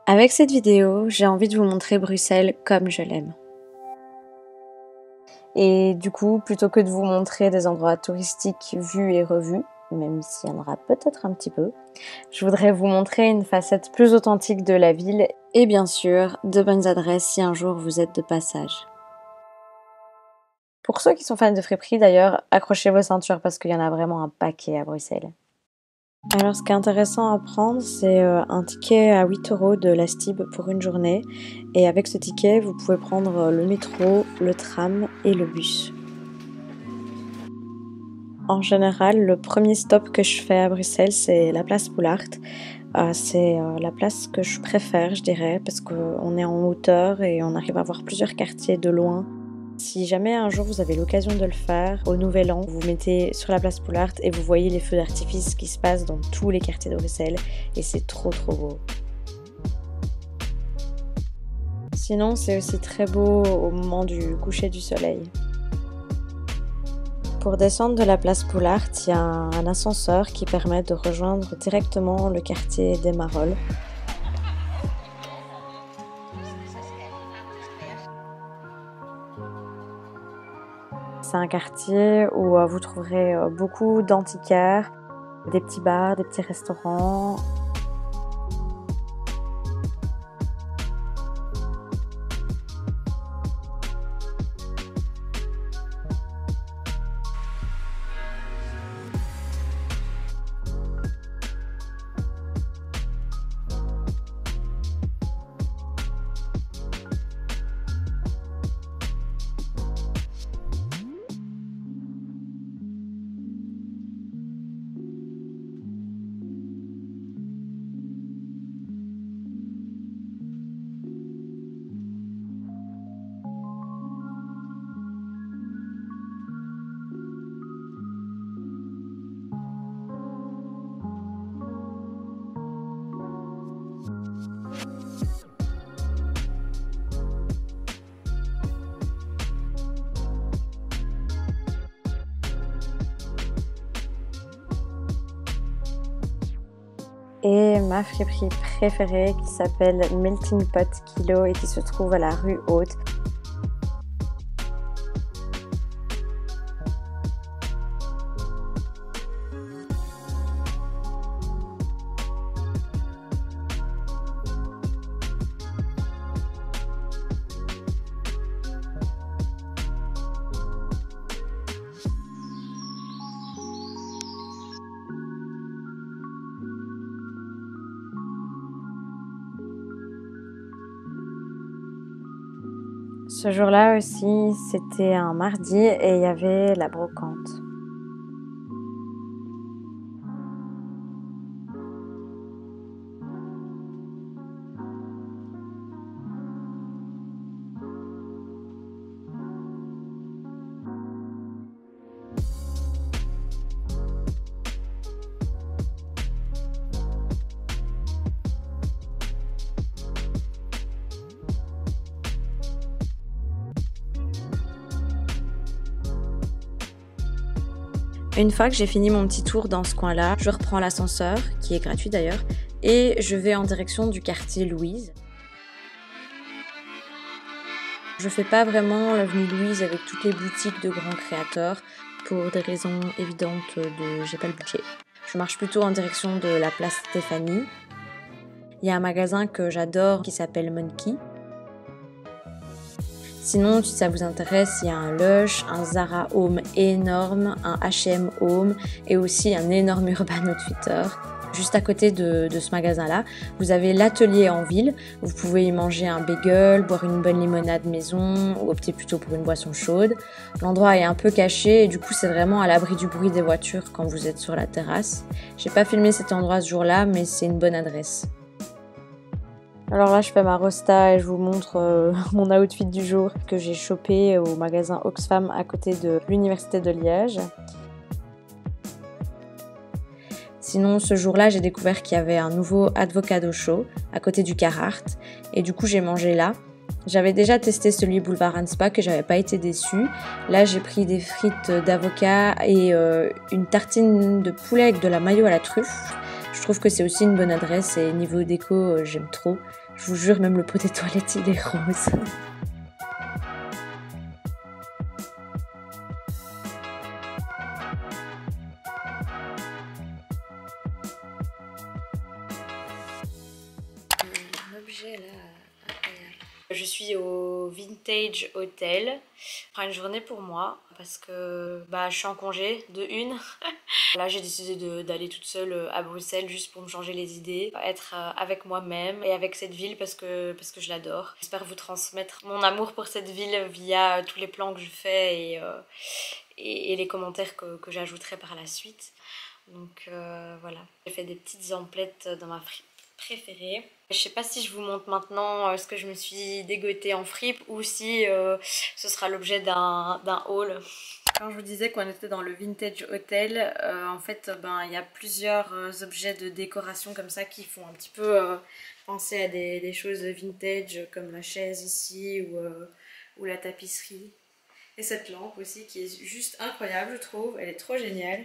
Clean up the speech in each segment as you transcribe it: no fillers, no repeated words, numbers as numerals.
Avec cette vidéo, j'ai envie de vous montrer Bruxelles comme je l'aime. Et du coup, plutôt que de vous montrer des endroits touristiques vus et revus, même s'il y en aura peut-être un petit peu, je voudrais vous montrer une facette plus authentique de la ville et bien sûr, de bonnes adresses si un jour vous êtes de passage. Pour ceux qui sont fans de friperie d'ailleurs, accrochez vos ceintures parce qu'il y en a vraiment un paquet à Bruxelles. Alors ce qui est intéressant à prendre, c'est un ticket à 8 € de la Stib pour une journée. Et avec ce ticket, vous pouvez prendre le métro, le tram et le bus. En général, le premier stop que je fais à Bruxelles, c'est la place Boulaert. C'est la place que je préfère, je dirais, parce qu'on est en hauteur et on arrive à voir plusieurs quartiers de loin. Si jamais un jour vous avez l'occasion de le faire, au Nouvel An, vous mettez sur la place Boulaert et vous voyez les feux d'artifice qui se passent dans tous les quartiers de Bruxelles et c'est trop beau. Sinon, c'est aussi très beau au moment du coucher du soleil. Pour descendre de la place Boulaert, il y a un ascenseur qui permet de rejoindre directement le quartier des Marolles. C'est un quartier où vous trouverez beaucoup d'antiquaires, des petits bars, des petits restaurants. Et ma friperie préférée qui s'appelle Melting Pot Kilo et qui se trouve à la rue Haute. Ce jour-là aussi, c'était un mardi et il y avait la brocante. Une fois que j'ai fini mon petit tour dans ce coin-là, je reprends l'ascenseur, qui est gratuit d'ailleurs, et je vais en direction du quartier Louise. Je fais pas vraiment l'avenue Louise avec toutes les boutiques de grands créateurs, pour des raisons évidentes de j'ai pas le budget. Je marche plutôt en direction de la place Stéphanie. Il y a un magasin que j'adore qui s'appelle Monkey. Sinon, si ça vous intéresse, il y a un Lush, un Zara Home énorme, un H&M Home et aussi un énorme Urban Outfitter. Juste à côté de ce magasin-là, vous avez l'atelier en ville. Vous pouvez y manger un bagel, boire une bonne limonade maison ou opter plutôt pour une boisson chaude. L'endroit est un peu caché et du coup, c'est vraiment à l'abri du bruit des voitures quand vous êtes sur la terrasse. J'ai pas filmé cet endroit ce jour-là, mais c'est une bonne adresse. Alors là, je fais ma rosta et je vous montre mon outfit du jour que j'ai chopé au magasin Oxfam à côté de l'université de Liège. Sinon, ce jour-là, j'ai découvert qu'il y avait un nouveau avocado show à côté du Carhartt et du coup, j'ai mangé là. J'avais déjà testé celui Boulevard Spa que j'avais pas été déçue. Là j'ai pris des frites d'avocat et une tartine de poulet avec de la mayo à la truffe. Je trouve que c'est aussi une bonne adresse et niveau déco j'aime trop. Je vous jure, même le pot des toilettes il est rose. Un objet là incroyable. Je suis au Vintage Hotel. Je prends une journée pour moi parce que je suis en congé de une. Là j'ai décidé d'aller toute seule à Bruxelles juste pour me changer les idées, être avec moi-même et avec cette ville parce que je l'adore. J'espère vous transmettre mon amour pour cette ville via tous les plans que je fais et les commentaires que j'ajouterai par la suite. Donc voilà, j'ai fait des petites emplettes dans ma fripe préférée. Je sais pas si je vous montre maintenant ce que je me suis dégotée en fripe ou si ce sera l'objet d'un haul. Quand je vous disais qu'on était dans le Vintage Hotel, en fait il y a plusieurs objets de décoration comme ça qui font un petit peu penser à des choses vintage comme la chaise ici ou la tapisserie. Et cette lampe aussi qui est juste incroyable je trouve, elle est trop géniale.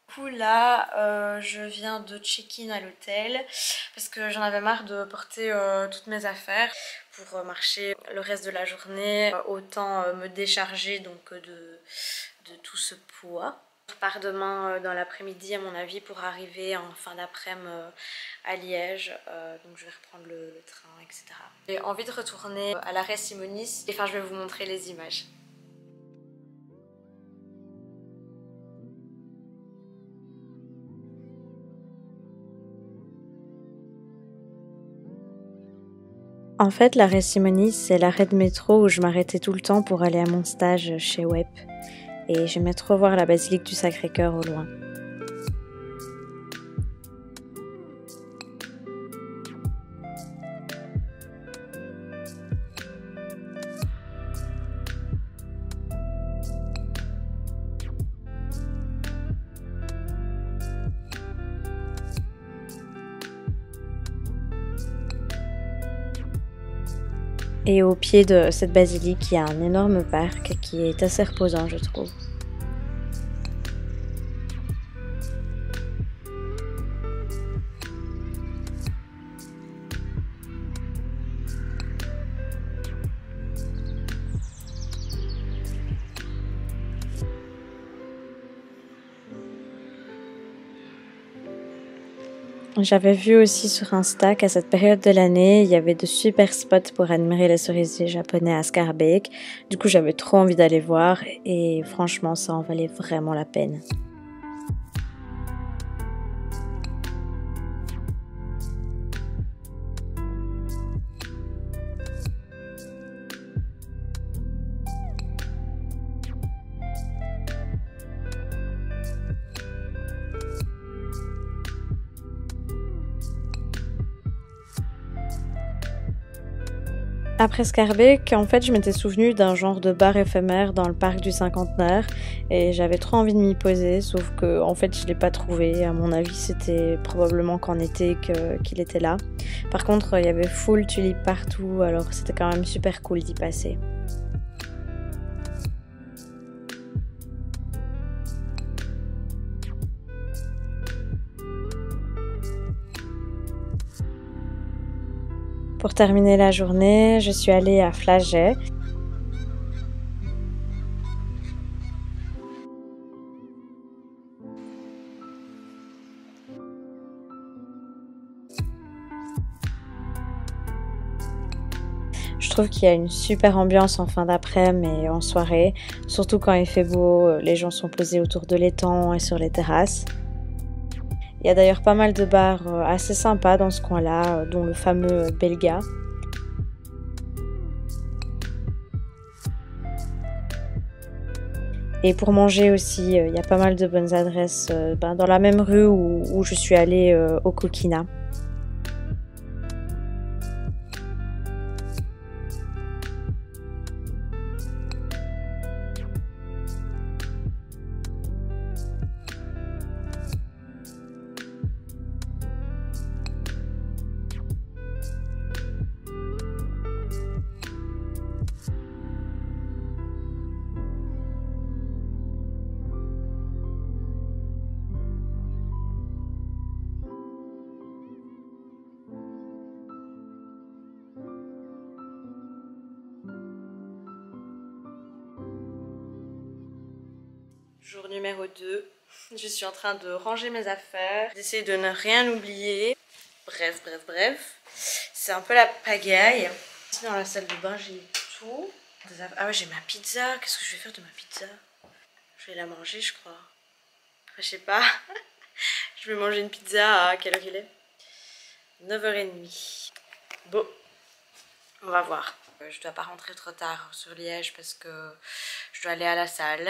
Du coup là je viens de check-in à l'hôtel parce que j'en avais marre de porter toutes mes affaires pour marcher le reste de la journée, autant me décharger donc de tout ce poids. Je repars demain dans l'après-midi à mon avis pour arriver en fin d'après-midi à Liège, donc je vais reprendre le train etc. J'ai envie de retourner à l'arrêt Simonis et je vais vous montrer les images. En fait, l'arrêt Simonis, c'est l'arrêt de métro où je m'arrêtais tout le temps pour aller à mon stage chez WEP. Et j'aimais trop voir la basilique du Sacré-Cœur au loin. Et au pied de cette basilique, il y a un énorme parc qui est assez reposant, je trouve. J'avais vu aussi sur Insta qu'à cette période de l'année, il y avait de super spots pour admirer les cerisiers japonais à Schaerbeek. Du coup, j'avais trop envie d'aller voir et franchement, ça en valait vraiment la peine. Après Schaerbeek, en fait, je m'étais souvenue d'un genre de bar éphémère dans le parc du Cinquantenaire et j'avais trop envie de m'y poser, sauf que en fait, je l'ai pas trouvé. À mon avis, c'était probablement qu'en été qu'il était là. Par contre, il y avait full tulipes partout, alors c'était quand même super cool d'y passer. Pour terminer la journée, je suis allée à Flagey. Je trouve qu'il y a une super ambiance en fin d'après-midi et en soirée, surtout quand il fait beau, les gens sont posés autour de l'étang et sur les terrasses. Il y a d'ailleurs pas mal de bars assez sympas dans ce coin-là, dont le fameux Belga. Et pour manger aussi, il y a pas mal de bonnes adresses dans la même rue où je suis allée au Coquina. Jour numéro 2. Je suis en train de ranger mes affaires, d'essayer de ne rien oublier. Bref. C'est un peu la pagaille. Ici dans la salle de bain, j'ai tout. Ah ouais, j'ai ma pizza. Qu'est-ce que je vais faire de ma pizza? Je vais la manger, je crois. Enfin, je sais pas. Je vais manger une pizza à quelle heure il est? 9h30. Bon, on va voir. Je dois pas rentrer trop tard sur Liège parce que je dois aller à la salle.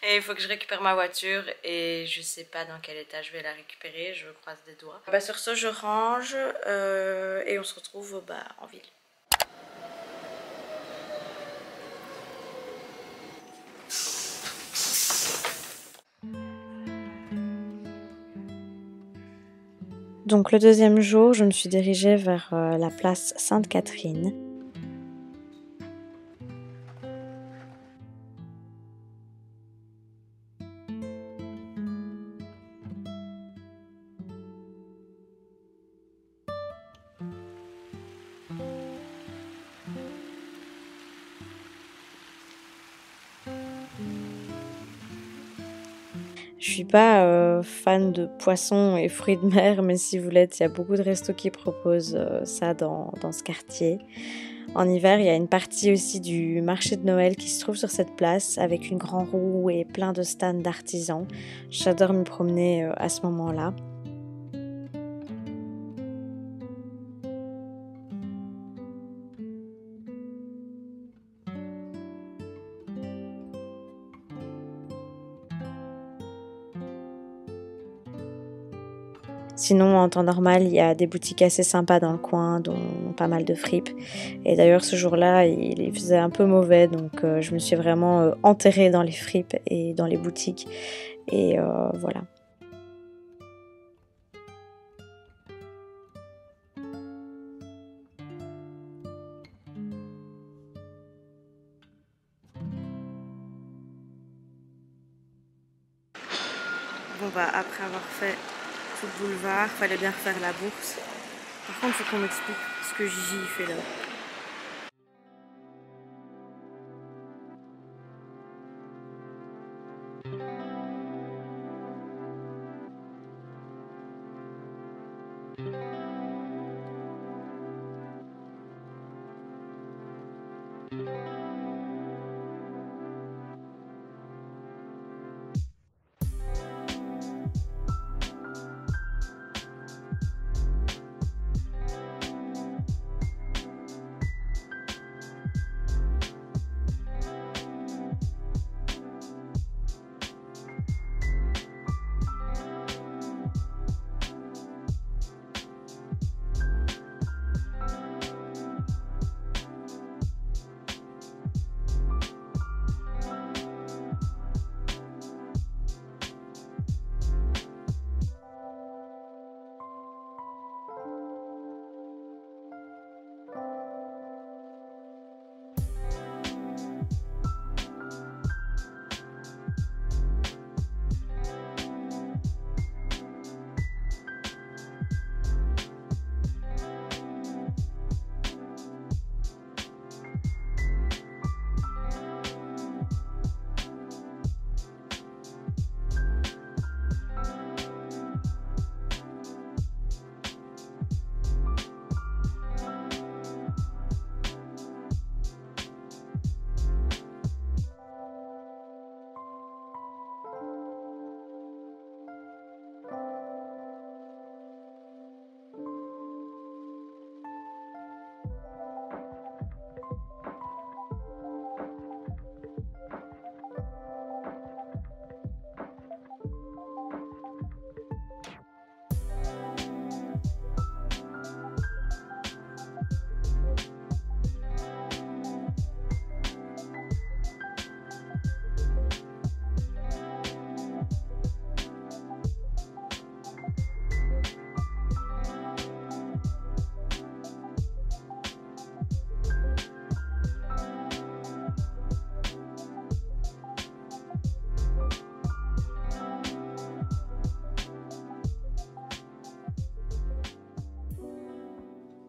Et il faut que je récupère ma voiture et je sais pas dans quel état je vais la récupérer, je croise des doigts. Bah, sur ce, je range et on se retrouve en ville. Donc le deuxième jour, je me suis dirigée vers la place Sainte-Catherine. Je suis pas fan de poissons et fruits de mer, mais si vous l'êtes, il y a beaucoup de restos qui proposent ça dans ce quartier. En hiver, il y a une partie aussi du marché de Noël qui se trouve sur cette place avec une grande roue et plein de stands d'artisans. J'adore me promener à ce moment-là. Sinon, en temps normal, il y a des boutiques assez sympas dans le coin, dont pas mal de fripes. Et d'ailleurs, ce jour-là, il faisait un peu mauvais, donc je me suis vraiment enterrée dans les fripes et dans les boutiques. Et voilà. Bon après avoir fait tout le boulevard, fallait bien refaire la bourse. Par contre, il faut qu'on m'explique ce que Gigi fait là.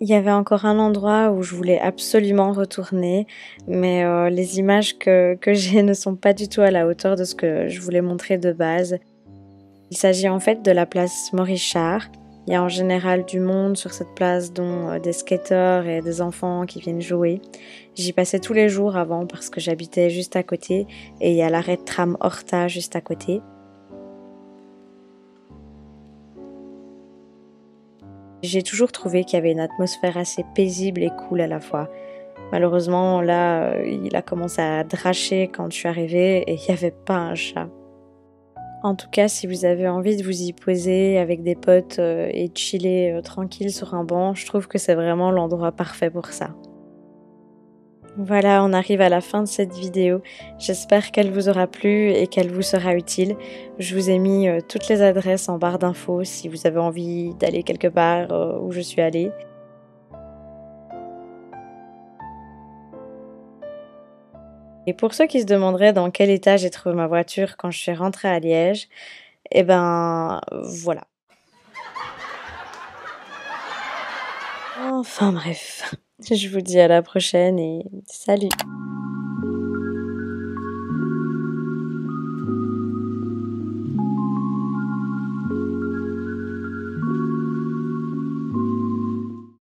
Il y avait encore un endroit où je voulais absolument retourner, mais les images que j'ai ne sont pas du tout à la hauteur de ce que je voulais montrer de base. Il s'agit en fait de la place Maurice-Char. Il y a en général du monde sur cette place, dont des skateurs et des enfants qui viennent jouer. J'y passais tous les jours avant parce que j'habitais juste à côté et il y a l'arrêt de tram Horta juste à côté. J'ai toujours trouvé qu'il y avait une atmosphère assez paisible et cool à la fois. Malheureusement, là, il a commencé à dracher quand je suis arrivée et il n'y avait pas un chat. En tout cas, si vous avez envie de vous y poser avec des potes et de chiller tranquille sur un banc, je trouve que c'est vraiment l'endroit parfait pour ça. Voilà, on arrive à la fin de cette vidéo. J'espère qu'elle vous aura plu et qu'elle vous sera utile. Je vous ai mis toutes les adresses en barre d'infos si vous avez envie d'aller quelque part où je suis allée. Et pour ceux qui se demanderaient dans quel état j'ai trouvé ma voiture quand je suis rentrée à Liège, eh ben voilà. Enfin bref, je vous dis à la prochaine et salut!